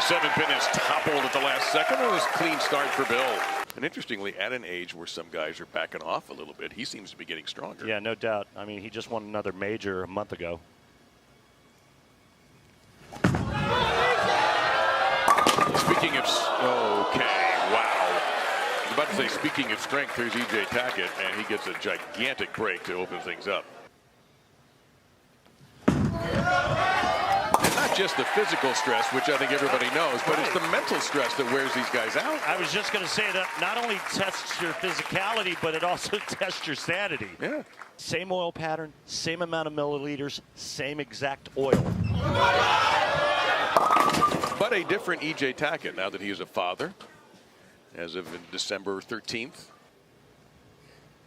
7-pin is toppled at the last second. It was a clean start for Bill. And interestingly, at an age where some guys are backing off a little bit, he seems to be getting stronger. Yeah, no doubt. I mean, he just won another major a month ago. Speaking of, okay, wow. I was about to say, speaking of strength, here's E.J. Tackett, and he gets a gigantic break to open things up. And not just the physical stress, which I think everybody knows, but it's the mental stress that wears these guys out. I was just going to say that not only tests your physicality, but it also tests your sanity. Yeah. Same oil pattern, same amount of milliliters, same exact oil. But a different E.J. Tackett now that he is a father as of December 13th.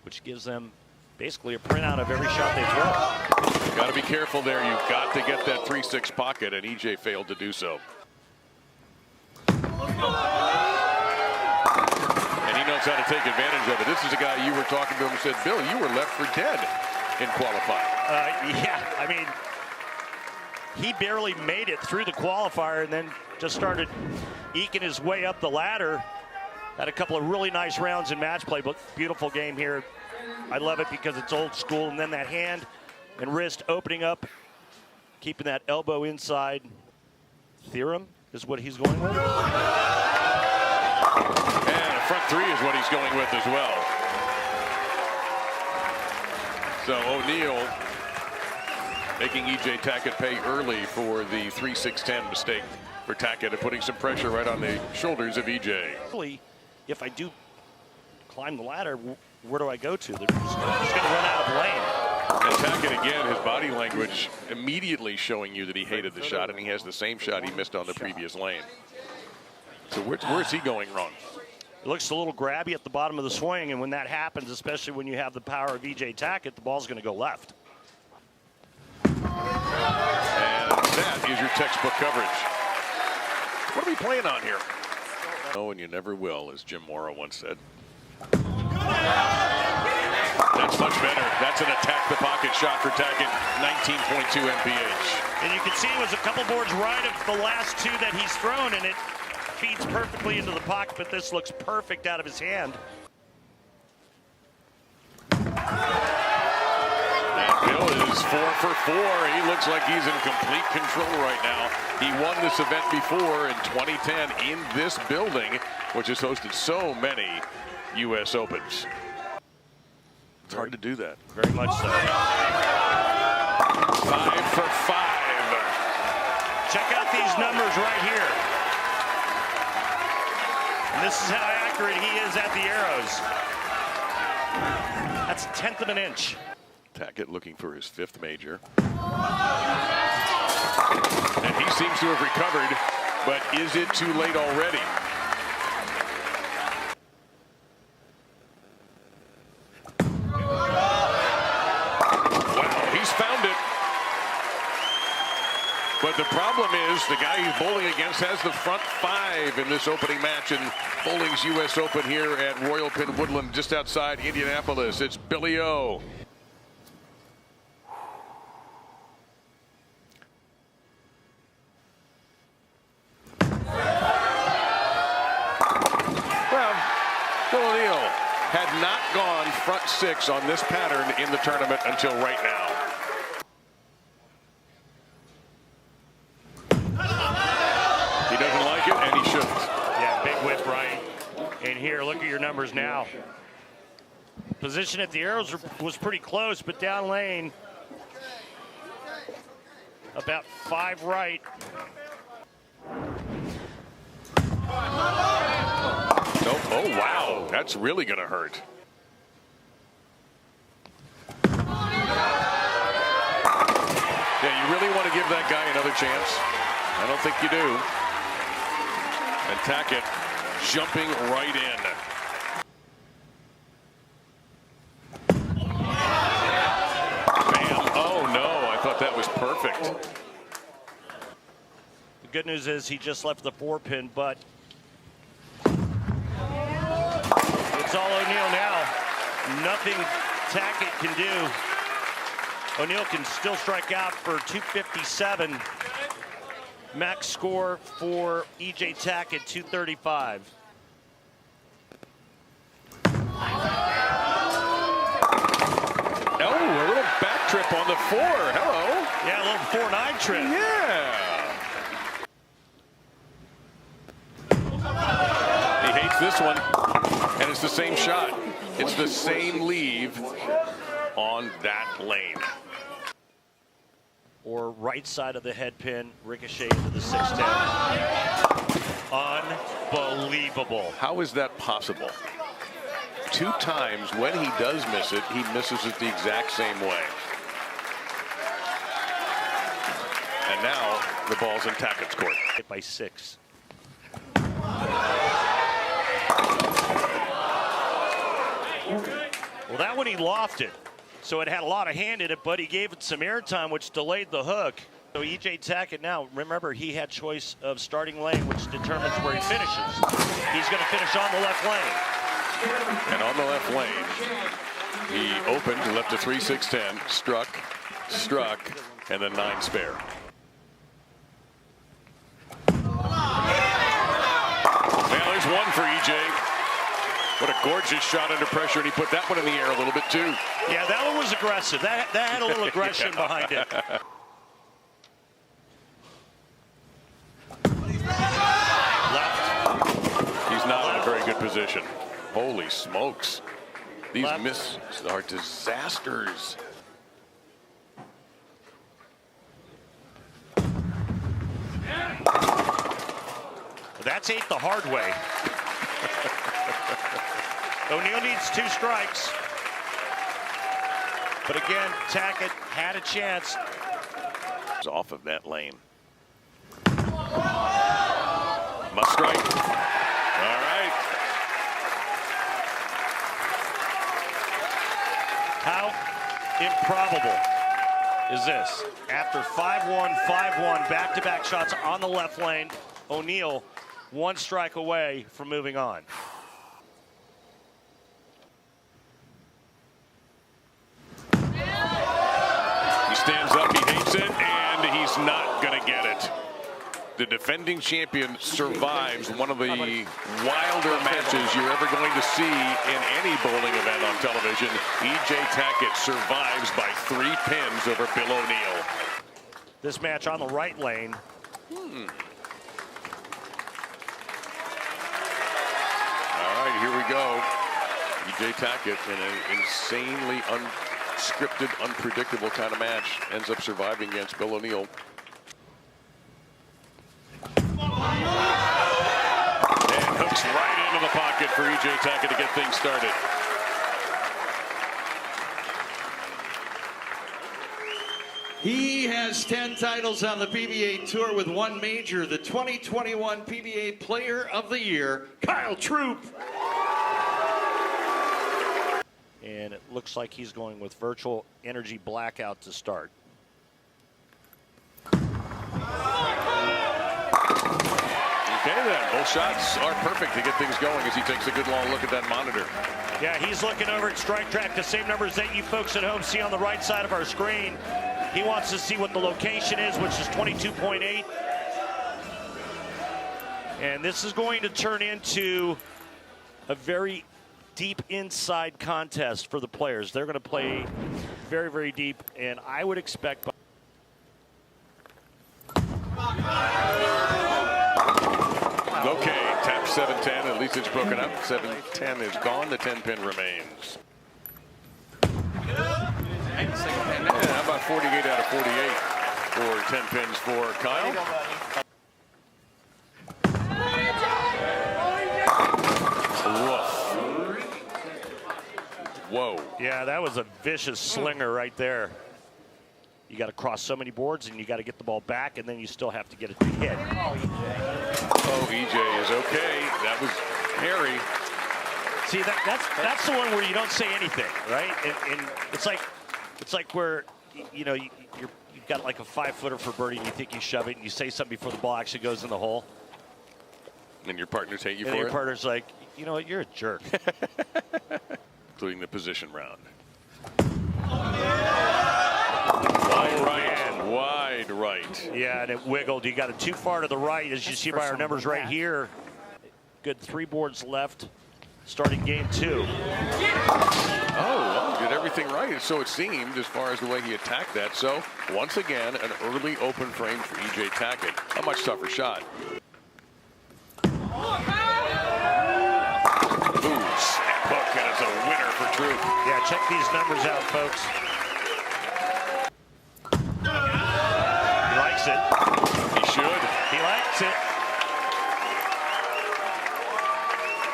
Which gives them basically a printout of every shot they throw. Got to be careful there. You've got to get that 3-6 pocket, and E.J. failed to do so. And he knows how to take advantage of it. This is a guy you were talking to him and said, Bill, you were left for dead in qualifying. Yeah, I mean, he barely made it through the qualifier and then just started eking his way up the ladder. Had a couple of really nice rounds in match play, but beautiful game here. I love it because it's old school, and then that hand and wrist opening up, keeping that elbow inside. Theorem is what he's going with. And a front three is what he's going with as well. So O'Neal making E.J. Tackett pay early for the 3-6-10 mistake for Tackett and putting some pressure right on the shoulders of E.J. If I do climb the ladder, where do I go to? They're just going to run out of lane. And Tackett, again, his body language immediately showing you that he hated the shot, and he has the same shot he missed on the previous lane. So where's he going wrong? It looks a little grabby at the bottom of the swing, and when that happens, especially when you have the power of E.J. Tackett, the ball's going to go left. And that is your textbook coverage. What are we playing on here? Oh, and you never will, as Jim Mora once said. That's much better. That's an attack the pocket shot for Tackett, 19.2 mph. And you can see it was a couple boards right of the last two that he's thrown, and it feeds perfectly into the pocket, but this looks perfect out of his hand. Bill is 4 for 4. He looks like he's in complete control right now. He won this event before in 2010 in this building, which has hosted so many U.S. Opens. It's hard to do that. Very much so. 5 for 5. Check out these numbers right here. And this is how accurate he is at the arrows. That's a 1/10 of an inch. Tackett looking for his 5th major. And he seems to have recovered, but is it too late already? Wow, he's found it. But the problem is the guy he's bowling against has the front 5 in this opening match in bowling's U.S. Open here at Royal Pin Woodland just outside Indianapolis. It's Billy O. Had not gone front 6 on this pattern in the tournament until right now. He doesn't like it, and he shouldn't. Yeah, big whip right. And here, look at your numbers now. Position at the arrows was pretty close, but down lane, about 5 right. Nope. Oh, wow. That's really going to hurt. Yeah, you really want to give that guy another chance? I don't think you do. And Tackett jumping right in. Bam. Oh, no. I thought that was perfect. The good news is he just left the 4-pin, but it's all O'Neal now. Nothing Tackett can do. O'Neal can still strike out for 257. Max score for EJ Tackett, 235. Oh, a little back trip on the 4. Hello. Yeah, a little 4-9 trip. Yeah. He hates this one, and it's the same shot. It's the same leave on that lane. Or right side of the head pin, ricochet into the 610. Unbelievable. How is that possible? 2 times when he does miss it, he misses it the exact same way. And now the ball's in Tackett's court. Hit by 6. Well, that one he lofted, so it had a lot of hand in it, but he gave it some airtime, which delayed the hook. So EJ Tackett now, remember, he had choice of starting lane, which determines where he finishes. He's going to finish on the left lane. And on the left lane, he opened, left a 3-6-10, struck, and then 9 spare. Now there's one for EJ. What a gorgeous shot under pressure, and he put that one in the air a little bit too. Yeah, that one was aggressive. That had a little aggression behind it. Left. He's not in a very good position. Holy smokes. These Left. misses are disasters. That's 8 the hard way. O'Neal needs 2 strikes. But again, Tackett had a chance. Off of that lane. Must strike. All right. How improbable is this? After 5-1, 5-1, back-to-back shots on the left lane, O'Neal 1 strike away from moving on. He stands up, he hates it, and he's not going to get it. The defending champion survives one of the wilder matches you're ever going to see in any bowling event on television. EJ Tackett survives by 3 pins over Bill O'Neal. This match on the right lane. All right, here we go. EJ Tackett in an insanely unscripted, unpredictable kind of match ends up surviving against Bill O'Neal. And hooks right into the pocket for EJ Tackett to get things started. He has 10 titles on the PBA Tour with 1 major, the 2021 PBA Player of the Year, Kyle Troup. And it looks like he's going with virtual energy blackout to start. Okay then, both shots are perfect to get things going as he takes a good long look at that monitor. Yeah, he's looking over at strike track, the same numbers that you folks at home see on the right side of our screen. He wants to see what the location is, which is 22.8. And this is going to turn into a very deep inside contest for the players. They're going to play very, very deep, and I would expect... Okay, tap 7-10, at least it's broken up. 7-10 is gone, the 10-pin remains. Yeah, how about 48 out of 48 for 10 pins for Kyle? Whoa. Yeah, that was a vicious slinger right there. You got to cross so many boards, and you got to get the ball back, and then you still have to get it to hit. Oh, EJ is okay. That was hairy. See, that's the one where you don't say anything, right? And it's like where you've got like a 5-footer for birdie, and you think you shove it, and you say something before the ball actually goes in the hole. And your partners hate you and for your it? partner's like, you know what, you're a jerk. Including the position round. Wide right. Wide wide right. Yeah, and it wiggled. You got it too far to the right, as you see by our numbers right here. Good 3 boards left, starting game 2. Oh, well, did everything right, so it seemed, as far as the way he attacked that. So, once again, an early open frame for E.J. Tackett. A much tougher shot. Ooh, snap hook, and it's a winner for Troop. Yeah, check these numbers out, folks. He likes it. He should. He likes it.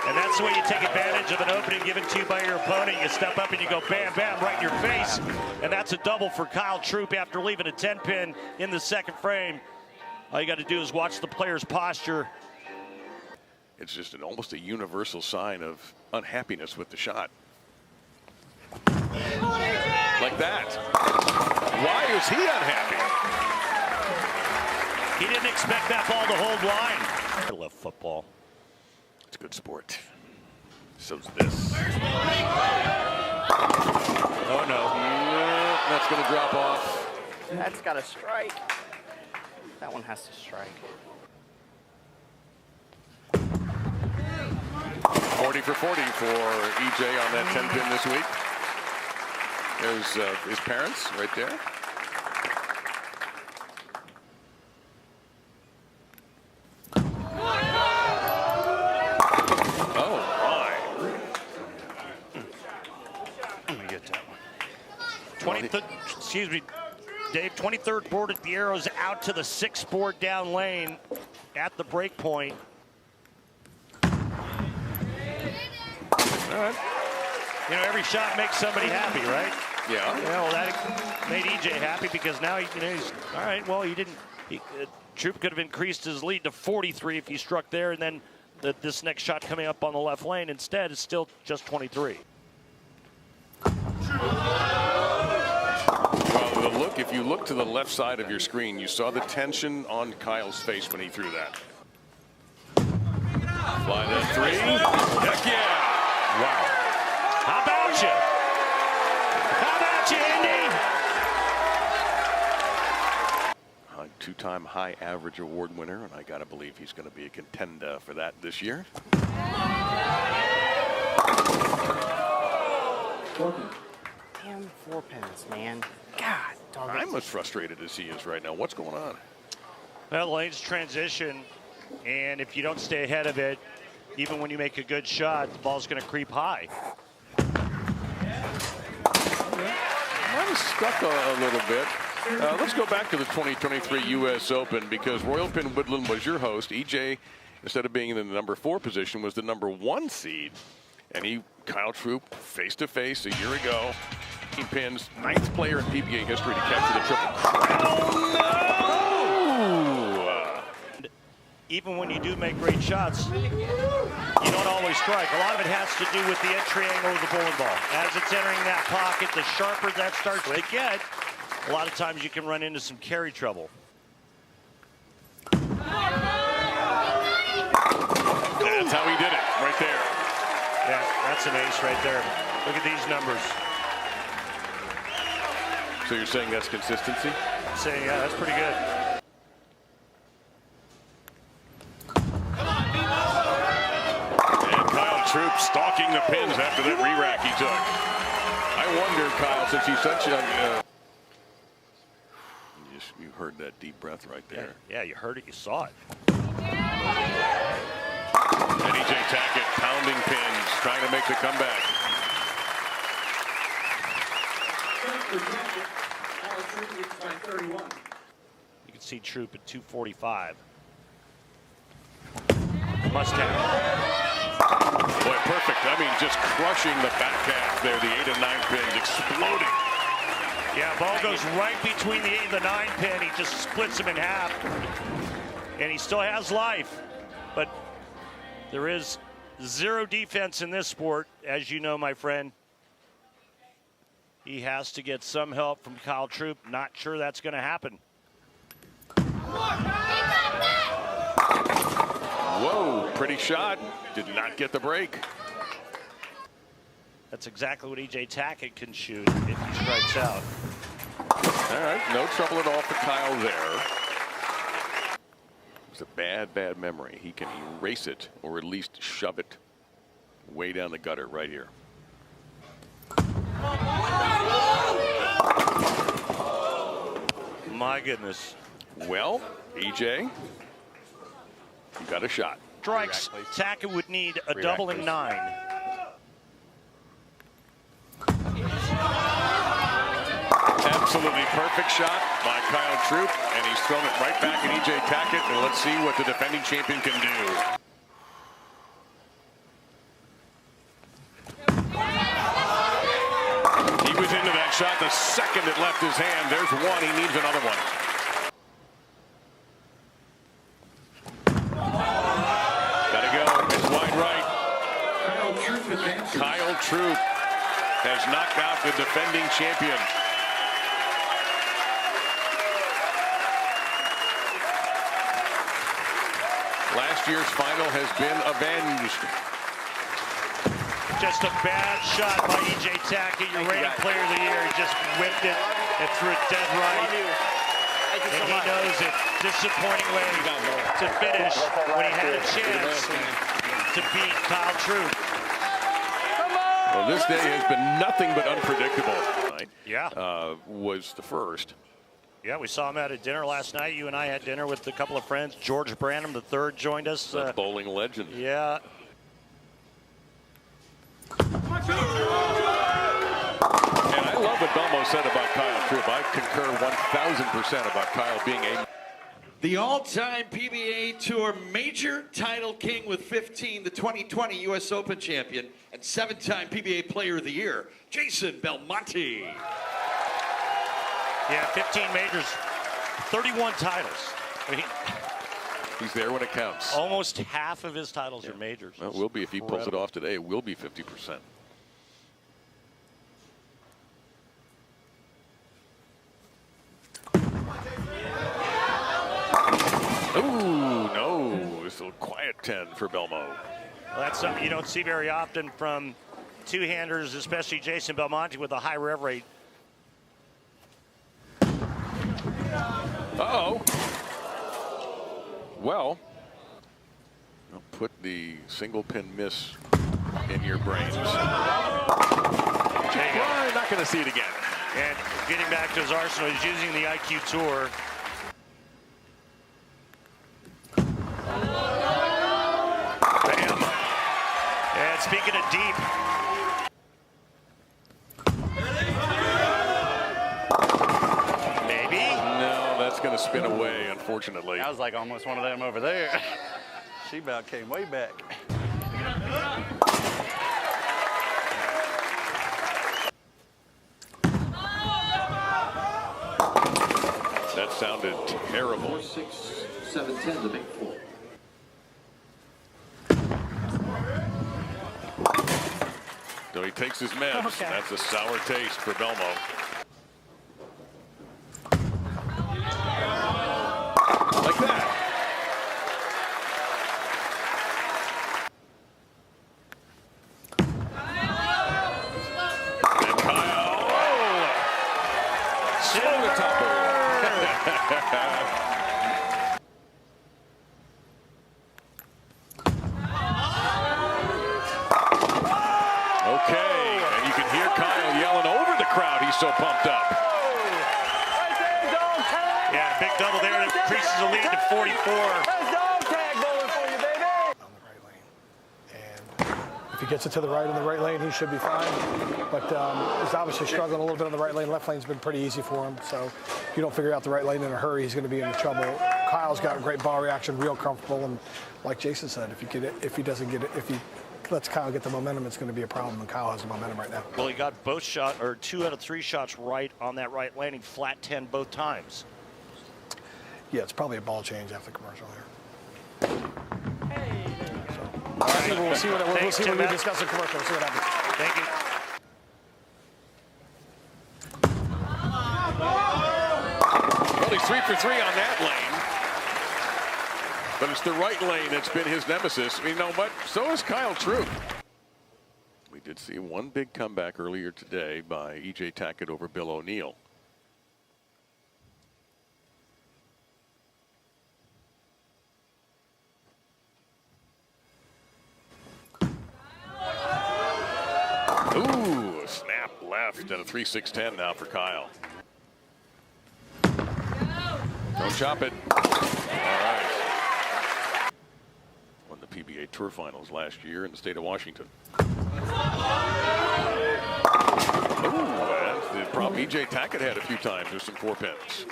And that's the way you take advantage of an opening given to you by your opponent. You step up and you go bam, bam, right in your face. And that's a double for Kyle Troop after leaving a 10-pin in the second frame. All you got to do is watch the player's posture. It's just almost a universal sign of unhappiness with the shot. Like that. Why is he unhappy? He didn't expect that ball to hold line. I love football. It's a good sport. So's this. Oh, no. That's going to drop off. That's got to strike. That one has to strike. 40 for 40 for EJ on that 10-pin this week. There's his parents right there. Oh, my. Let me get that one. 23rd, excuse me, Dave, 23rd board at the arrows out to the 6th board down lane at the break point. All right. You know, every shot makes somebody happy, right? Yeah. Yeah, well, that made EJ happy because now he's all right. Well, Troop could have increased his lead to 43 if he struck there, and then this next shot coming up on the left lane instead is still just 23. Well, the look, if you look to the left side of your screen, you saw the tension on Kyle's face when he threw that. Fly that 3. Heck yeah! Wow. How about you? How about you, Indy? Two-time high average award winner, and I gotta believe he's gonna be a contender for that this year. Damn 4 pins, man. God, dog. I'm as frustrated as he is right now. What's going on? Well, lanes transition, and if you don't stay ahead of it, even when you make a good shot, the ball's going to creep high. I'm stuck a little bit. Let's go back to the 2023 U.S. Open, because Royal Pin Woodland was your host. EJ, instead of being in the number 4 position, was the number 1 seed. And Kyle Troop, face-to-face a year ago, he pins 9th player in PBA history to capture the Triple Crown. Even when you do make great shots, you don't always strike. A lot of it has to do with the entry angle of the bowling ball. As it's entering that pocket, the sharper that starts to get, a lot of times you can run into some carry trouble. That's how he did it, right there. Yeah, that's an ace right there. Look at these numbers. So you're saying that's consistency? I'm saying, yeah, that's pretty good. Troop stalking the pins after that re-rack he took. I wonder, Kyle, since he's such a... you heard that deep breath right there. Yeah, you heard it, you saw it. And E.J. Tackett pounding pins, trying to make the comeback. You can see Troop at 245. Must have. Boy, perfect. I mean, just crushing the back half there. The 8 and 9 pins exploding. Yeah, ball goes right between the 8 and the 9 pin. He just splits him in half. And he still has life. But there is zero defense in this sport, as you know, my friend. He has to get some help from Kyle Troop. Not sure that's going to happen. Whoa, pretty shot. Did not get the break. That's exactly what E.J. Tackett can shoot if he strikes out. All right, no trouble at all for Kyle there. It's a bad, bad memory. He can erase it or at least shove it way down the gutter right here. My goodness. Well, EJ, you got a shot. Strikes. Tackett would need a double and 9. Absolutely perfect shot by Kyle Troop, and he's thrown it right back at EJ Tackett, and let's see what the defending champion can do. He was into that shot the second it left his hand. There's one. He needs another one. Gotta go. It's wide right. Kyle Troop has knocked out the defending champion. Last year's final has been avenged. Just a bad shot by EJ Tackett, your reigning player of the year. He just whipped it and threw it dead right. And he knows it. Disappointing way to finish when he had a chance to beat Kyle Troop. Well, this day has been nothing but unpredictable. Yeah. Was the first. Yeah, we saw him at a dinner last night. You and I had dinner with a couple of friends. George Branham III joined us. The bowling legend. Yeah. And I love what Belmo said about Kyle Troop. I concur 1,000% about Kyle being a... The all-time PBA Tour major title king with 15, the 2020 U.S. Open champion, and 7-time PBA Player of the Year, Jason Belmonte. Yeah, 15 majors, 31 titles. I mean, he's there when it counts. Almost half of his titles are majors. Well, it will be if he pulls it off today. It will be 50%. Ooh, no. It's a quiet 10 for Belmo. Well, that's something you don't see very often from two-handers, especially Jason Belmonte with a high rev rate. Uh-oh. Well, I'll put the single pin miss in your brains. Well, not going to see it again. And getting back to his arsenal, he's using the IQ Tour. Bam. And speaking of deep. Maybe. No, that's going to spin away, unfortunately. That was like almost one of them over there. She about came way back. That sounded terrible. 4-6, 7-10 to make 4. So he takes his meds. Okay. That's a sour taste for Belmo. Like that. And Kyle. Oh! Slow the topper. Okay, and you can hear Kyle yelling over the crowd. He's so pumped up. Yeah, big double there. That increases the lead to 44. If he gets it to the right in the right lane, he should be fine. But he's obviously struggling a little bit on the right lane. Left lane's been pretty easy for him. So if you don't figure out the right lane in a hurry, he's going to be in trouble. Kyle's got great ball reaction, real comfortable, and like Jason said, if he lets Kyle get the momentum, it's going to be a problem. And Kyle has the momentum right now. Well, he got both shot or 2 out of 3 shots right on that right landing, flat 10 both times. Yeah, it's probably a ball change after commercial here. All right. We'll see what Thanks, when we Tim. discuss the commercial. We'll see what happens. Thank you. Well, he's 3 for 3 on that lane. But it's the right lane that's been his nemesis. You know what? So is Kyle Troop. We did see one big comeback earlier today by EJ Tackett over Bill O'Neill. gap left, and a 3-6-10 now for Kyle. Don't chop it. All right. Won the PBA Tour Finals last year in the state of Washington. That's the prop BJ Tackett had a few times with some 4-pins.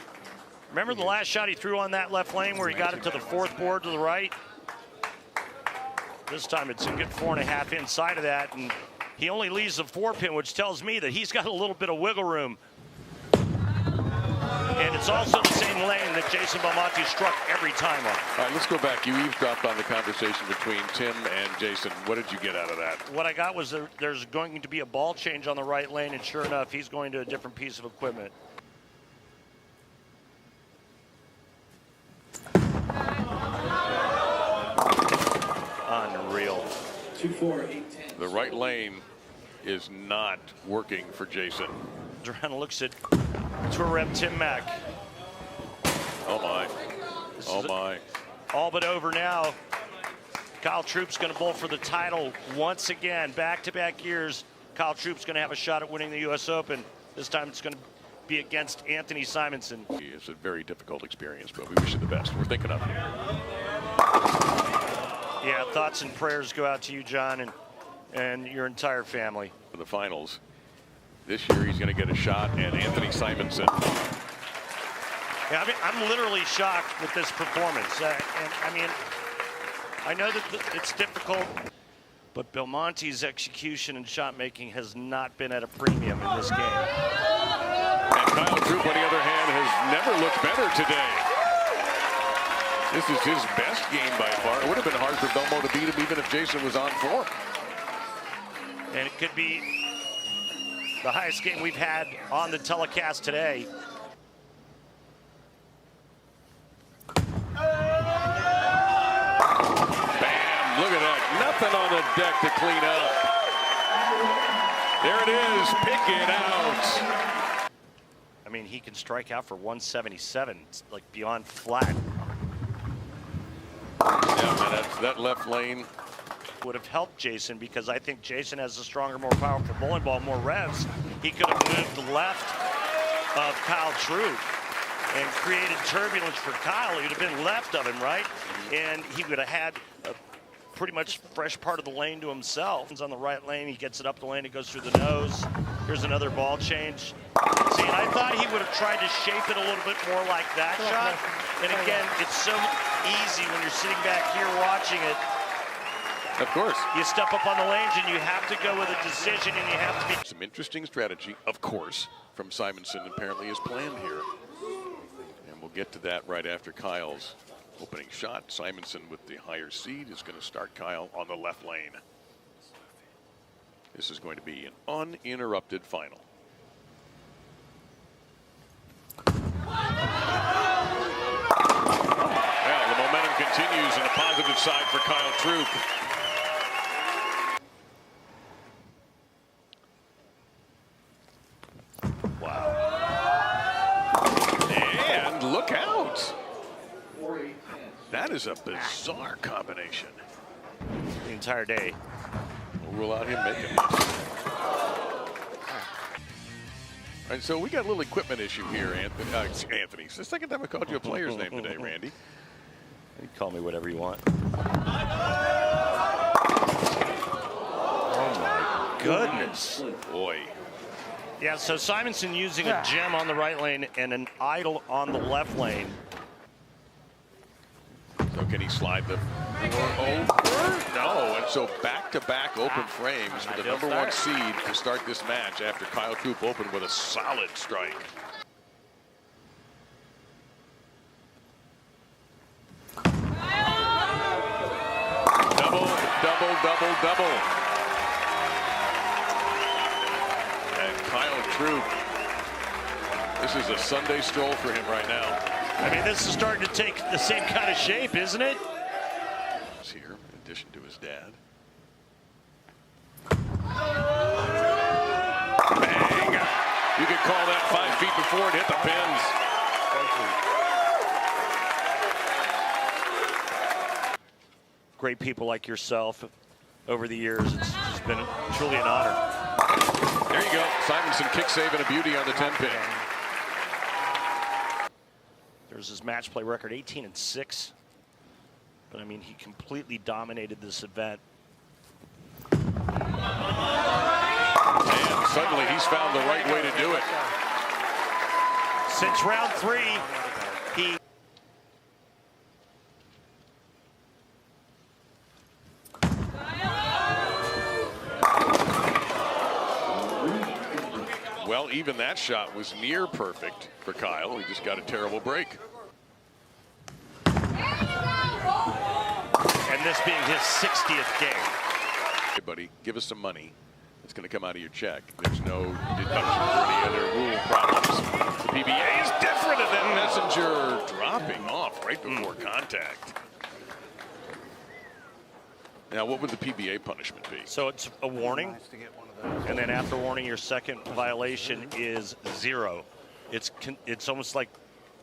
Remember the last shot he threw on that left lane where he got it to the fourth board to the right? This time it's a good 4.5 inside of that, and he only leaves the 4-pin, which tells me that he's got a little bit of wiggle room. And it's also the same lane that Jason Belmonte struck every time on. All right, let's go back. You eavesdropped on the conversation between Tim and Jason. What did you get out of that? What I got was there's going to be a ball change on the right lane, and sure enough, he's going to a different piece of equipment. Unreal. 2-4-8-10. The right lane is not working for Jason. Duran looks at Tour Rep Tim Mack. Oh my. Oh my. All but over now. Kyle Troup's going to bowl for the title once again. Back-to-back years, Kyle Troup's going to have a shot at winning the U.S. Open. This time it's going to be against Anthony Simonson. It's a very difficult experience, but we wish you the best. We're thinking of you. Yeah, thoughts and prayers go out to you, John, and your entire family. For the finals. This year he's going to get a shot at Anthony Simonson. Yeah, I mean, I'm literally shocked with this performance. And I mean, I know that it's difficult, but Belmonte's execution and shot making has not been at a premium in this game. And Kyle Troup, on the other hand, has never looked better today. This is his best game by far. It would have been hard for Belmo to beat him even if Jason was on form. And it could be the highest game we've had on the telecast today. Bam, look at that. Nothing on the deck to clean up. There it is, pick it out. I mean, he can strike out for 177. It's like beyond flat. Yeah, man, that left lane Would have helped Jason, because I think Jason has a stronger, more powerful bowling ball, more revs. He could have moved left of Kyle Troup and created turbulence for Kyle. He would have been left of him, right? And he would have had a pretty much fresh part of the lane to himself. He's on the right lane, he gets it up the lane, it goes through the nose. Here's another ball change. See, and I thought he would have tried to shape it a little bit more like that shot. And again, it's so easy when you're sitting back here watching it. Of course. You step up on the lanes and you have to go with a decision, and you have to be. Some interesting strategy, of course, from Simonson apparently is planned here. And we'll get to that right after Kyle's opening shot. Simonson with the higher seed is going to start Kyle on the left lane. This is going to be an uninterrupted final. Well, the momentum continues on the positive side for Kyle Troup. Look out. That is a bizarre combination. The entire day. We'll rule out him making this. And so we got a little equipment issue here, Anthony. Anthony. It's the second time I called you a player's name today, Randy. You can call me whatever you want. Oh my goodness. Boy. Yeah, so Simonson using a gem on the right lane and an idle on the left lane. So can he slide the over? No, and so back-to-back open frames with the number one seed to start this match after Kyle Troup opened with a solid strike. Double, double, double, double. Kyle Troup, this is a Sunday stroll for him right now. I mean, this is starting to take the same kind of shape, isn't it? He's here, in addition to his dad. Bang! You could call that 5 feet before it hit the pins. Great people like yourself over the years. It's been truly an honor. There you go. Simonson kick save and a beauty on the 10-pin. There's his match play record, 18-6. But I mean, he completely dominated this event. And suddenly he's found the right way to do it. Since round 3, he Well, even that shot was near perfect for Kyle. He just got a terrible break. And this being his 60th game. Hey, buddy, give us some money. It's going to come out of your check. There's no deductions or any other rule problems. The PBA is different, and then Messenger dropping off right before contact. Now, what would the PBA punishment be? So it's a warning, and then after warning, your second violation is 0. It's almost like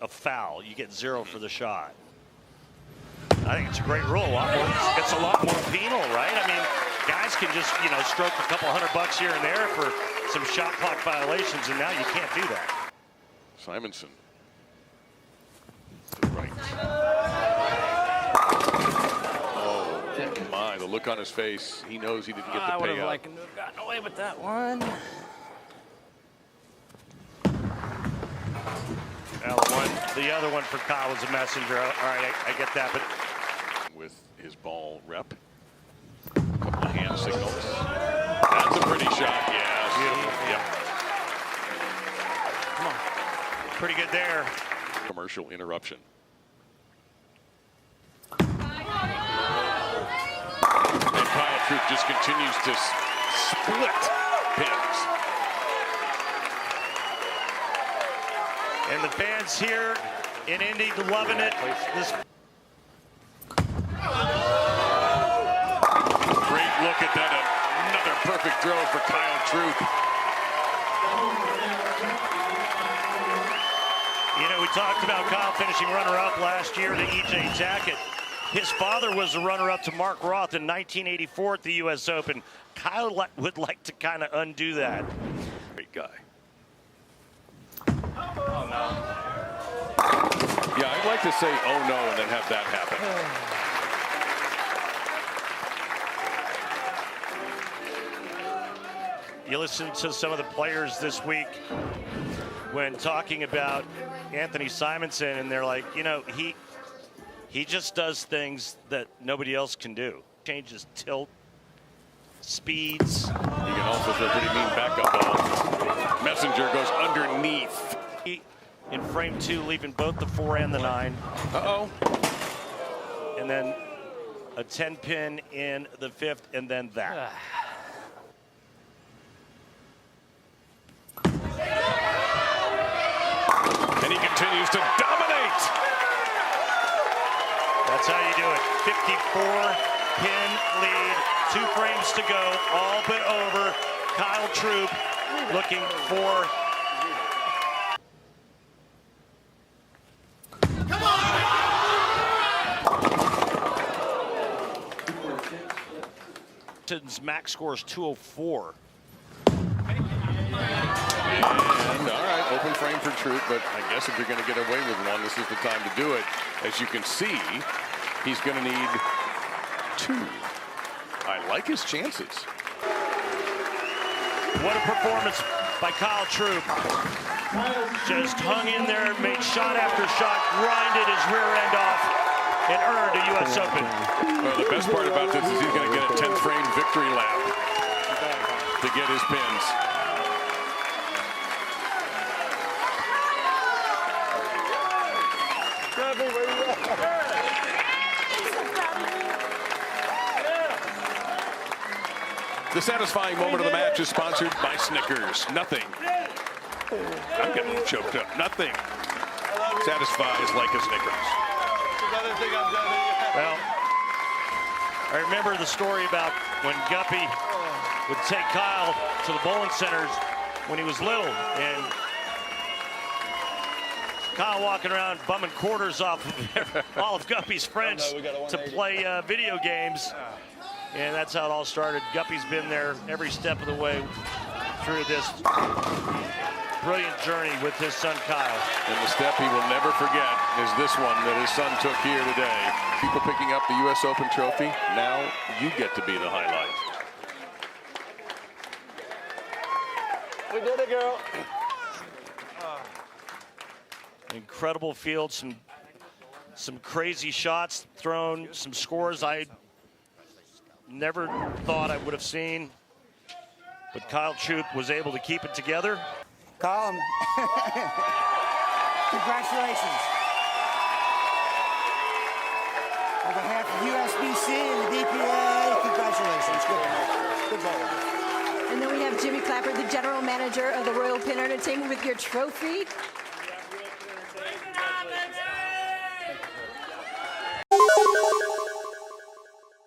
a foul. You get 0 for the shot. I think it's a great rule. It's a lot more penal, right? I mean, guys can just, you know, stroke a couple $100 here and there for some shot clock violations, and now you can't do that. Simonson. To the right. Oh, my. The look on his face. He knows he didn't get the payout. I would have liked him to have gotten away with that one. Now the other one for Kyle was a Messenger. All right, I get that, but with his ball rep. A couple of hand signals. That's a pretty shot, yes. Beautiful. Yep. Come on. Pretty good there. Commercial interruption. And Kyle Troop just continues to split pins. And the fans here in Indy loving it. Great look at that. Another perfect throw for Kyle Troop. You know, we talked about Kyle finishing runner-up last year to E.J. Tackett. His father was a runner-up to Mark Roth in 1984 at the U.S. Open. Kyle would like to kind of undo that. Great guy. Yeah, I'd like to say, oh no, and then have that happen. You listen to some of the players this week when talking about Anthony Simonson, and they're like, you know, he just does things that nobody else can do. Changes tilt, speeds. You can also throw a pretty mean backup ball. Messenger goes underneath. In frame 2, leaving both the 4 and the 9. Uh-oh. And then a 10-pin in the 5th, and then that. And he continues to dominate. That's how you do it. 54-pin lead, 2 frames to go, all but over. Kyle Troop looking for max score is 204. And all right, open frame for Troop, but I guess if you're going to get away with one, this is the time to do it. As you can see, he's going to need 2. I like his chances. What a performance by Kyle Troop. Just hung in there, made shot after shot, grinded his rear end off, and earned a U.S. Open. Well, the best part about this is he's going to get a 10-frame victory lap to get his pins. The satisfying moment of the match is sponsored by Snickers. Nothing. I'm getting choked up. Nothing satisfies like a Snickers. Well, I remember the story about when Guppy would take Kyle to the bowling centers when he was little, and Kyle walking around bumming quarters off of all of Guppy's friends to play video games. And that's how it all started. Guppy's been there every step of the way through this brilliant journey with his son Kyle. And the step he will never forget is this one that his son took here today. People picking up the U.S. Open trophy. Now you get to be the highlight. We did it, girl. Incredible field, some crazy shots thrown, some scores I never thought I would have seen. But Kyle Chuk was able to keep it together. Kyle, congratulations. On behalf of USBC and the DPA, congratulations. Good ball. And then we have Jimmy Clapper, the general manager of the Royal Pin Entertainment, with your trophy.